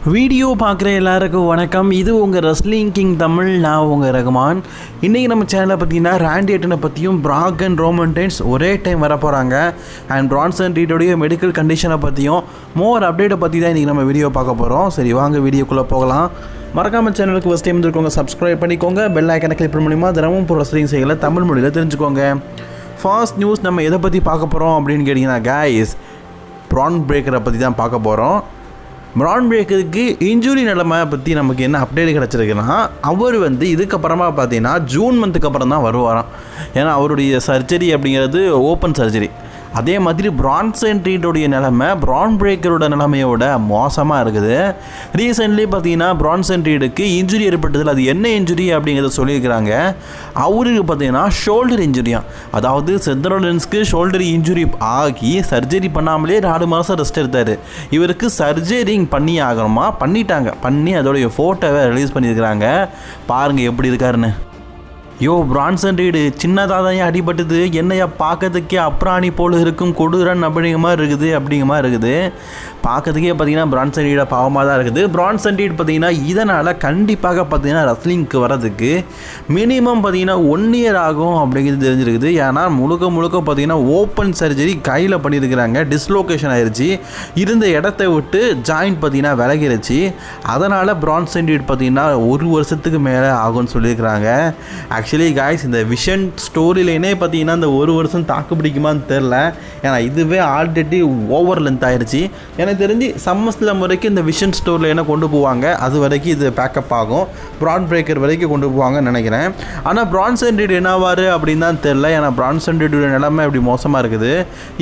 Video பார்க்குற எல்லாருக்கும் வணக்கம். இது உங்கள் ரெஸ்லிங் கிங் தமிழ். நான் உங்கள் ரகுமான். இன்றைக்கி நம்ம சேனலில் பார்த்தீங்கன்னா ராண்டி ஆர்டனை பற்றியும் பிராக் அண்ட் ரோமன் ரெயின்ஸ் ஒரே டைம் வர போகிறாங்க. அண்ட் பிரான்சன் ரீடோடைய மெடிக்கல் கண்டிஷனை பற்றியும் மோர் அப்டேட்டை பற்றி தான் இன்றைக்கி நம்ம வீடியோ பார்க்க போகிறோம். சரி, வாங்க வீடியோக்குள்ளே போகலாம். மறக்காமல் சேனலுக்கு ஃபஸ்ட் டைம் இருந்துருக்கோங்க, சப்ஸ்கிரைப் பண்ணிக்கோங்க. பெல் ஐக்கனை கிளிக் பண்ண மூலிமா தினமும் இப்போ ரெஸ்லிங் செய்யலை தமிழ் மொழியில் தெரிஞ்சுக்கோங்க. ஃபர்ஸ்ட் நியூஸ் நம்ம எதை பற்றி பார்க்க போகிறோம் அப்படின்னு கேட்டிங்கன்னா கைஸ், ப்ரான் பிரேக்கரை பற்றி தான் பார்க்க போகிறோம். ப்ரான் பிரேக்கருக்கு இன்ஜுரி நிலைமை பற்றி நமக்கு என்ன அப்டேட் கிடச்சிருக்குன்னா, அவர் இதுக்கப்புறமா பார்த்தீங்கன்னா ஜூன் மந்த்துக்கு அப்புறம் தான் வருவாராம். ஏன்னா அவருடைய சர்ஜரி அப்படிங்கிறது ஓப்பன் சர்ஜரி. அதே மாதிரி பிரான்சன் ரீடோடைய நிலைமை ப்ரான் பிரேக்கரோட நிலைமையோட மோசமாக இருக்குது. ரீசெண்ட்லி பார்த்தீங்கன்னா பிரான்சன் ரீடுக்கு இன்ஜுரி ஏற்பட்டதில் அது என்ன இன்ஜுரி அப்படிங்கிறத சொல்லியிருக்கிறாங்க. அவருக்கு பார்த்தீங்கன்னா ஷோல்டர் இன்ஜுரியாம். அதாவது செத்ரோலன்ஸ்க்கு ஷோல்டர் இன்ஜுரி ஆகி சர்ஜரி பண்ணாமலே 4 மாதம் ரெஸ்ட் எடுத்தார். இவருக்கு சர்ஜரிங் பண்ணி ஆகணுமா, பண்ணி அதோடைய ஃபோட்டோவை ரிலீஸ் பண்ணியிருக்கிறாங்க. பாருங்கள் எப்படி இருக்காருன்னு. பிரான்சன் ரீடு சின்னதாக தான் அடிபட்டது, என்னையா பார்க்கறதுக்கே அப்ராணி போல் இருக்கும், கொடூரன் அப்படிங்கிற மாதிரி இருக்குது. பார்க்கறதுக்கே பார்த்தீங்கன்னா பிரான்சன் ரீடை பாவமாக தான் இருக்குது. பிரான்சன் ரீட் பார்த்தீங்கன்னா இதனால் கண்டிப்பாக பார்த்தீங்கன்னா ரெஸ்லிங்க்கு வரதுக்கு மினிமம் பார்த்தீங்கன்னா 1 year ஆகும் அப்படிங்கிறது தெரிஞ்சிருக்குது. ஏன்னா முழுக்க பார்த்தீங்கன்னா ஓப்பன் சர்ஜரி கையில் பண்ணியிருக்கிறாங்க. டிஸ்லோகேஷன் ஆயிடுச்சு, இருந்த இடத்த விட்டு ஜாயிண்ட் பார்த்தீங்கன்னா விலகிருச்சு. அதனால் பிரான்சன் ரீட் பார்த்தீங்கன்னா 1 வருஷத்துக்கு மேலே ஆகும்னு சொல்லியிருக்கிறாங்க. ஆக்சுவலி காய்ஸ், இந்த விஷன் ஸ்டோரியிலேனே பார்த்தீங்கன்னா இந்த 1 வருஷம் தாக்கு பிடிக்குமான்னு தெரில. ஏன்னா இதுவே ஆல்ரெடி ஓவர் லென்த் ஆயிடுச்சு. எனக்கு தெரிஞ்சு சம்மஸ்லம் வரைக்கும் இந்த விஷன் ஸ்டோரில் என்ன கொண்டு போவாங்க, அது வரைக்கும் இது பேக்கப் ஆகும். ப்ரான் பிரேக்கர் வரைக்கும் கொண்டு போவாங்கன்னு நினைக்கிறேன். ஆனால் பிரான்சன் ரீட் என்னவார் அப்படின்னு தான் தெரில. ஏன்னா பிரான்சன் ரீடோட நிலைமை இப்படி மோசமாக இருக்குது.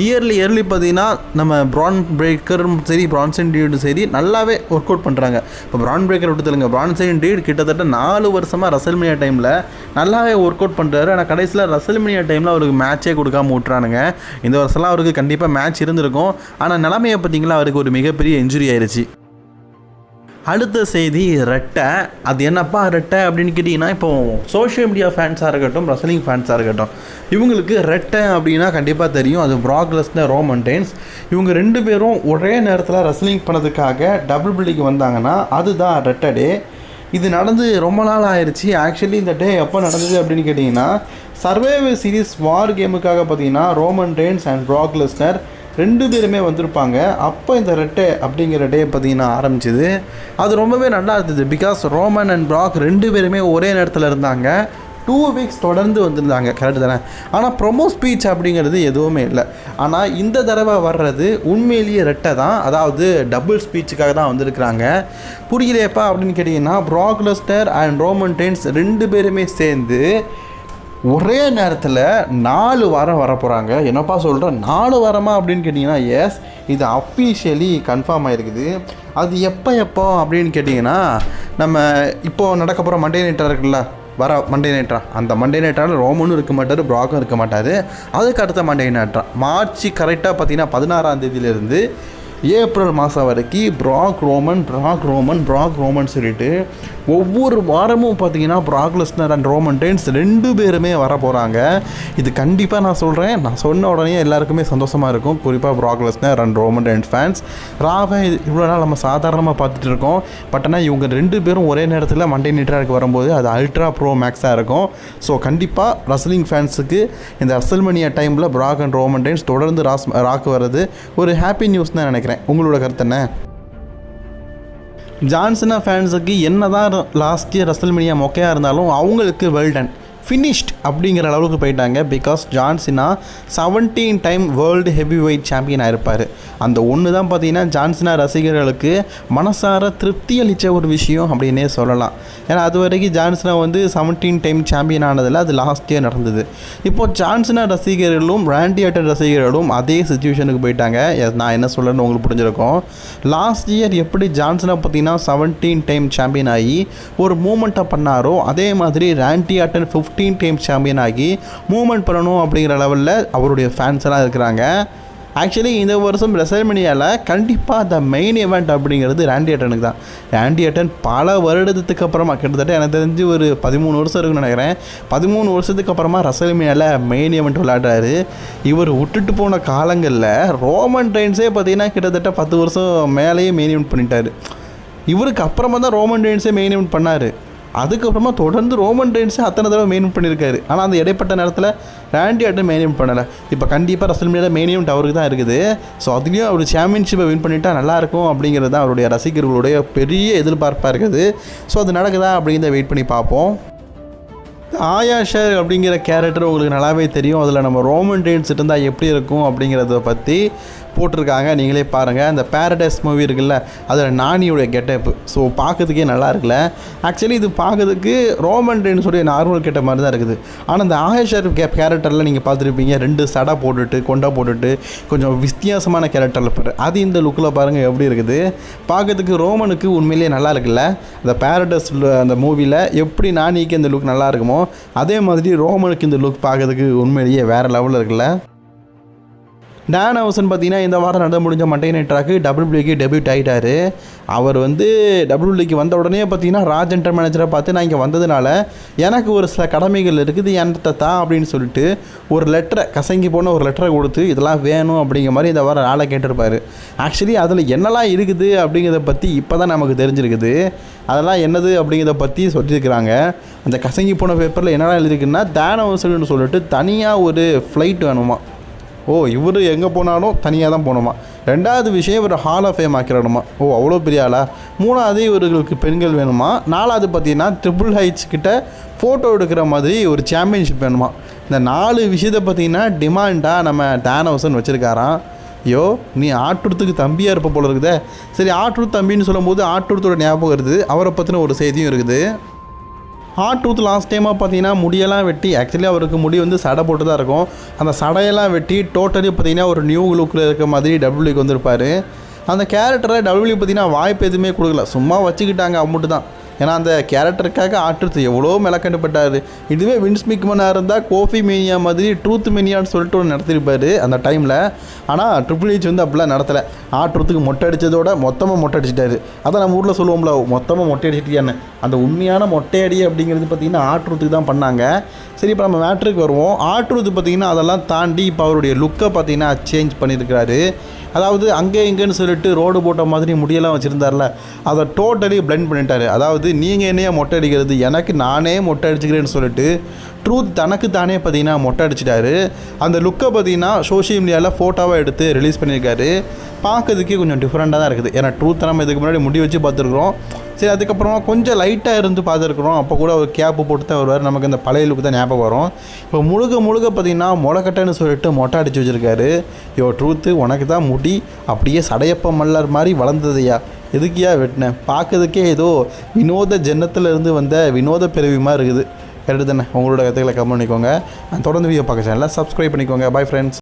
இயர்லி பார்த்தீங்கன்னா நம்ம ப்ரான் பிரேக்கரும் சரி பிரான்சன் ரீடும் சரி நல்லாவே ஒர்க் அவுட் பண்ணுறாங்க. இப்போ ப்ரான் பிரேக்கர் விட்டு தெலுங்க, பிரான்சன் ரீட் கிட்டத்தட்ட 4 வருஷமாக ரெசல்மேனியா டைமில் நல்லாவே ஒர்க் அவுட் பண்ணுறாரு. ஆனால் கடைசியில் ரெசல்மேனியா டைமில் அவருக்கு மேட்சே கொடுக்காம விட்டுறானுங்க. இந்த வருஷம்லாம் அவருக்கு கண்டிப்பாக மேட்ச் இருந்திருக்கும். ஆனால் நிலைமையை பார்த்தீங்களா, அவருக்கு ஒரு மிகப்பெரிய இன்ஜுரி ஆயிடுச்சு. அடுத்த செய்தி ரெட்டை. அது என்னப்பா ரெட்டை அப்படின்னு கேட்டிங்கன்னா, இப்போ சோஷியல் மீடியா ஃபேன்ஸாக இருக்கட்டும், ரெஸ்லிங் ஃபேன்ஸாக இருக்கட்டும், இவங்களுக்கு ரெட்டை அப்படின்னா கண்டிப்பாக தெரியும். அது பிராக் லெஸ்னர், ரோமன் ரெயின்ஸ். இவங்க 2 பேரும் ஒரே நேரத்தில் ரெஸ்லிங் பண்ணதுக்காக டபுள் பில்டிங் வந்தாங்கன்னா அதுதான் ரெட்டை டே. இது நடந்து ரொம்ப நாள் ஆயிடுச்சு. ஆக்சுவலி இந்த டே எப்போ நடந்தது அப்படின்னு கேட்டிங்கன்னா, சர்வைவர் சீரிஸ் வார் கேமுக்காக பார்த்தீங்கன்னா Roman Reigns and Prague Lesnar 2 பேருமே வந்திருப்பாங்க. அப்போ இந்த ரெட்டை அப்படிங்கிற டே பார்த்தீங்கன்னா ஆரம்பிச்சிது. அது ரொம்பவே நல்லா இருந்தது. பிகாஸ் ரோமன் அண்ட் பிராக் 2 பேருமே ஒரே நேரத்தில் இருந்தாங்க. 2 weeks தொடர்ந்து வந்திருந்தாங்க. கரெக்டு தானே? ஆனால் ப்ரொமோ ஸ்பீச் அப்படிங்கிறது எதுவுமே இல்லை. ஆனால் இந்த தடவை வர்றது உண்மையிலேயே ரெட்டை தான். அதாவது டபுள் ஸ்பீச்சுக்காக தான் வந்திருக்கிறாங்க. புரியலையப்பா அப்படின்னு கேட்டிங்கன்னா, பிராக் லெஸ்னர் அண்ட் ரோமன் ரெயின்ஸ் 2 பேருமே சேர்ந்து ஒரே நேரத்தில் 4 வாரம் வர போகிறாங்க. என்னப்பா சொல்கிறேன், 4 வாரமா அப்படின்னு கேட்டிங்கன்னா, எஸ், இது அஃபீஷியலி கன்ஃபார்ம் ஆகிருக்குது. அது எப்போ அப்படின்னு கேட்டிங்கன்னா, நம்ம இப்போது நடக்க போகிற மண்டே நைட்டாக இருக்குல்ல, வர மண்டே நைட்டா, அந்த மண்டே நைட்டால் ரோமனும் இருக்க மாட்டார், பிராக்கும் இருக்க மாட்டார். அதுக்கு அடுத்த மண்டே நைட்டா மார்ச் கரெக்டாக பார்த்தீங்கன்னா 16ஆம் தேதியிலேருந்து ஏப்ரல் மாதம் வரைக்கும் பிராக் ரோமன் சொல்லிட்டு ஒவ்வொரு வாரமும் பார்த்தீங்கன்னா பிராக் லெஸ்னர் அண்ட் ரோமன் ரெயின்ஸ் 2 பேருமே வர போகிறாங்க. இது கண்டிப்பாக நான் சொன்ன உடனே எல்லாருக்குமே சந்தோஷமாக இருக்கும். குறிப்பாக Brock Lesnar and Roman Reigns fans. ராவை இவ்வளோ நாள் நம்ம சாதாரணமாக பார்த்துட்டு இருக்கோம். பட் ஆனால் இவங்க 2 பேரும் ஒரே நேரத்தில் மண்டே நைட்டாக வரும்போது அது அல்ட்ரா ப்ரோ மேக்ஸாக இருக்கும். ஸோ கண்டிப்பாக ரெஸ்லிங் ஃபேன்ஸுக்கு இந்த ரெசல்மேனியா டைமில் பிராக் அண்ட் ரோமன் ரெயின்ஸ் தொடர்ந்து ராக் வர்றது ஒரு ஹாப்பி நியூஸ் தான் நினைக்கிறேன். உங்களோட கருத்து என்ன? ஜான்சனா ஃபேன்ஸுக்கு என்ன தான் லாஸ்ட் இயர் ரெசல்மேனியா மொக்கையாக இருந்தாலும் அவங்களுக்கு வெல்டன் ஃபினிஷ்ட் அப்படிங்கிற அளவுக்கு போயிட்டாங்க. Because John Cena 17 time world heavyweight champion ஆகிருப்பார். அந்த ஒன்று தான் பார்த்தீங்கன்னா ஜான்சினா ரசிகர்களுக்கு மனசார திருப்தி அளித்த ஒரு விஷயம் அப்படின்னே சொல்லலாம். ஏன்னா அது வரைக்கும் ஜான்சினா 17 டைம் சாம்பியன் ஆனதில் அது லாஸ்ட் இயர் நடந்தது. இப்போது ஜான்சினா ரசிகர்களும் ராண்டி ஆர்டன் ரசிகர்களும் அதே சிச்சுவேஷனுக்கு போயிட்டாங்க. நான் என்ன சொல்கிறேன்னு உங்களுக்கு புரிஞ்சிருக்கோம். லாஸ்ட் இயர் எப்படி ஜான்சினா பார்த்தீங்கன்னா 17 டைம் சாம்பியன் ஆகி ஒரு மூமெண்ட்டை பண்ணாரோ, அதே மாதிரி ராண்டி ஆர்டன் 15 டைம்ஸ் சாம்பியன் ஆகி மூவ்மெண்ட் பண்ணணும் அப்படிங்கிற லெவலில் அவருடைய ஃபேன்ஸ் எல்லாம் இருக்கிறாங்க. ஆக்சுவலி இந்த வருஷம் ரெசல்மேனியாவில் கண்டிப்பாக த மெயின் ஈவெண்ட் அப்படிங்கிறது ராண்டி ஆர்டனுக்கு தான். ராண்டி ஆர்டன் பல வருடத்துக்கு அப்புறமா, கிட்டத்தட்ட எனக்கு தெரிஞ்சு ஒரு 13 வருஷம் இருக்குன்னு நினைக்கிறேன், 13 வருஷத்துக்கு அப்புறமா ரெசல்மேனியாவில் மெயின் ஈவெண்ட் விளையாடுறாரு. இவர் விட்டுட்டு போன காலங்களில் ரோமன் ரெயின்ஸே பார்த்தீங்கன்னா கிட்டத்தட்ட 10 வருஷம் மேலேயே மெயின் ஈவெண்ட் பண்ணிட்டார். இவருக்கு அப்புறமா தான் ரோமன் ரெயின்ஸே மெயின் இவெண்ட் பண்ணார். அதுக்கப்புறமா தொடர்ந்து ரோமன் ரெயின்ஸை அத்தனை தடவை மெயின் இவெண்ட் பண்ணியிருக்காரு. ஆனால் அந்த இடைப்பட்ட நேரத்தில் ராண்டி ஆர்டன் மெயின் இவெண்ட் பண்ணலை. இப்போ கண்டிப்பாக ரெஸ்ல்மேனியா மெயின் இவெண்ட் அவருக்கு தான் இருக்குது. ஸோ அதுலேயும் அவர் சாம்பியன்ஷிப்பை வின் பண்ணிட்டா நல்லாயிருக்கும் அப்படிங்கிறது தான் அவருடைய ரசிகர்களுடைய பெரிய எதிர்பார்ப்பாக இருக்குது. ஸோ அது நடக்குதா அப்படிங்கிறத வெயிட் பண்ணி பார்ப்போம். ஆயா ஷேர் அப்படிங்கிற கேரக்டர் உங்களுக்கு நல்லாவே தெரியும். அதில் நம்ம ரோமன் ரெயின்ஸ் இருந்தால் எப்படி இருக்கும் அப்படிங்கிறத பற்றி போட்டிருக்காங்க. நீங்களே பாருங்கள். அந்த பேரடைஸ் மூவி இருக்குல்ல, அதில் நானியோடைய கெட்டப்பு ஸோ பார்க்கறதுக்கே நல்லா இருக்குல்ல. ஆக்சுவலி இது பார்க்கறதுக்கு ரோமன் ரெயின்ஸுடைய நார்மல் கெட்ட மாதிரி தான் இருக்குது. ஆனால் அந்த ஆயா ஷேர் கேரக்டரில் நீங்கள் பார்த்துருப்பீங்க, 2 சடை போட்டுட்டு கொண்டை போட்டுட்டு கொஞ்சம் வித்தியாசமான கேரக்டரில் போட்டு அது இந்த லுக்கில் பாருங்கள் எப்படி இருக்குது. பார்க்கறதுக்கு ரோமனுக்கு உண்மையிலேயே நல்லா இருக்குல்ல. அந்த பேரடைஸ் அந்த மூவியில் எப்படி நானிக்கு இந்த லுக் நல்லா இருக்குமோ அதே மாதிரி ரோமனுக்கு இந்த லுக் பார்க்கறதுக்கு உண்மையிலேயே வேறு லெவலில் இருக்குல்ல. டேன் பார்த்தீங்கன்னா இந்த வாரம் நடந்து முடிஞ்ச மண்டே நைட் ராக்கு WWEக்கு டெபியூட் ஆகிட்டார். அவர் WWEக்கு வந்த உடனே பார்த்தீங்கன்னா ராஜ் என்டர் மேனேஜரை பார்த்து நான் இங்கே வந்ததுனால எனக்கு ஒரு சில கடமைகள் இருக்குது என்கிட்ட தான் அப்படின்னு சொல்லிட்டு ஒரு லெட்டரை கசங்கி போன ஒரு லெட்டரை கொடுத்து இதெல்லாம் வேணும் அப்படிங்கிற மாதிரி இந்த வாரம் ஆளை கேட்டிருப்பார். ஆக்சுவலி அதில் என்னெல்லாம் இருக்குது அப்படிங்கிறத பற்றி இப்போ தான் நமக்கு தெரிஞ்சிருக்குது. அதெல்லாம் என்னது அப்படிங்கிறத பற்றி சொல்லியிருக்கிறாங்க. அந்த கசங்கி போன பேப்பரில் என்னெல்லாம் எழுதிருக்குன்னா டேன் சொல்லிட்டு தனியாக ஒரு ஃப்ளைட் வேணுமா. இவர் எங்கே போனாலும் தனியாக தான் போகணுமா. 2வது விஷயம் இவர் ஹால் ஆஃப் ஃபேம் ஆக்கிடணுமா. அவ்வளோ பெரிய ஆளா. 3வது இவர்களுக்கு பெண்கள் வேணுமா. 4வது பார்த்தீங்கன்னா ட்ரிபிள் ஹைட்ஸ் கிட்ட ஃபோட்டோ எடுக்கிற மாதிரி ஒரு சாம்பியன்ஷிப் வேணுமா. இந்த 4 விஷயத்தை பார்த்தீங்கன்னா டிமாண்டாக நம்ம டேன் வச்சுருக்காராம். நீ ஆட்டுறதுக்கு தம்பியாக இருப்ப போல இருக்குதே. சரி, ஆட்டுறது தம்பின்னு சொல்லும்போது ஆட்டுறதோட ஞாபகம் வருது. அவரை பற்றின ஒரு செய்தியும் இருக்குது. ட்ரூத் லாஸ்ட் டைமாக பார்த்தீங்கன்னா முடியெல்லாம் வெட்டி, ஆக்சுவலி அவருக்கு முடி சடை போட்டு தான் இருக்கும். அந்த சடையெல்லாம் வெட்டி டோட்டலி பார்த்தீங்கன்னா ஒரு நியூ லுக்கில் இருக்க மாதிரி WWEக்கு வந்திருப்பார். அந்த கேரக்டரை WWE பார்த்தீங்கன்னா வாய்ப்பு எதுவுமே கொடுக்கல, சும்மா வச்சுக்கிட்டாங்க அம்மட்டு தான். ஏன்னா அந்த கேரக்டருக்காக ட்ரூத் எவ்வளோ மெலக்கண்டுப்பட்டார். இதுவே வின்ஸ் மிக்மனாக இருந்தால் கோஃபி மேனியா மாதிரி ட்ரூத் மேனியான்னு சொல்லிட்டு ஒன்று நடத்திருப்பார் அந்த டைமில். ஆனால் ட்ரிபிள் ஹெச் அப்படிலாம் நடத்தலை. ட்ரூத்துக்கு மொட்டை அடித்ததோட மொத்தமாக மொட்டை அடிச்சிட்டாரு. அதான் நம்ம ஊரில் சொல்லுவோம்ல, மொத்தமாக மொட்டை அடிச்சிட்டியான்னு. அந்த உண்மையான மொட்டையடி அப்படிங்கிறது பார்த்திங்கன்னா ட்ரூத்துக்கு தான் பண்ணாங்க. சரி, இப்போ நம்ம மேட்ருக்கு வருவோம். ட்ரூத் பார்த்திங்கன்னா அதெல்லாம் தாண்டி இப்போ அவருடைய லுக்கை பார்த்திங்கன்னா சேஞ்ச் பண்ணியிருக்கிறாரு. அதாவது அங்கே இங்கேன்னு சொல்லிட்டு ரோடு போட்ட மாதிரி முடியெல்லாம் வச்சுருந்தார்ல, அதை டோட்டலி பிளெண்ட் பண்ணிட்டார். அதாவது நீங்கள் என்னையா மொட்டை அடிக்கிறது, எனக்கு நானே மொட்டை அடிச்சுக்கிறேன்னு சொல்லிட்டு ட்ரூத் தனக்கு தானே பார்த்தீங்கன்னா மொட்டை அடிச்சிட்டாரு. அந்த லுக்கை பார்த்தீங்கன்னா சோஷியல் மீடியாவில் ஃபோட்டோவாக எடுத்து ரிலீஸ் பண்ணியிருக்காரு. பார்க்கறதுக்கே கொஞ்சம் டிஃப்ரெண்ட்டாக தான் இருக்குது. ஏன்னா ட்ரூத் நம்ம இதுக்கு முன்னாடி முடி வச்சு பார்த்துருக்குறோம். சரி, அதுக்கப்புறமா கொஞ்சம் லைட்டாக இருந்து பார்த்துருக்குறோம். அப்போ கூட ஒரு கேப்பு போட்டு தான் வருவார். நமக்கு இந்த பழைய லுக்கு தான் ஞாபகம் வரும். இப்போ முழுக்க பார்த்திங்கன்னா முளைக்கட்டைன்னு சொல்லிட்டு மொட்டை அடித்து வச்சுருக்காரு. ட்ரூத்து, உனக்கு தான் முடி அப்படியே சடையப்ப மல்லர் மாதிரி வளர்ந்ததையா, எதுக்கியா வெட்டினேன்? பார்க்கறதுக்கே ஏதோ வினோத ஜன்னத்தில் இருந்து வந்த வினோத பிறவி மாதிரி இருக்குது. கரெக்டு தானே? உங்களோட கருத்துக்களை கமெண்ட் பண்ணிக்கோங்க. தொடர்ந்து வீடியோ பார்க்க சேனலில் சப்ஸ்கிரைப் பண்ணிக்கோங்க. Bye friends.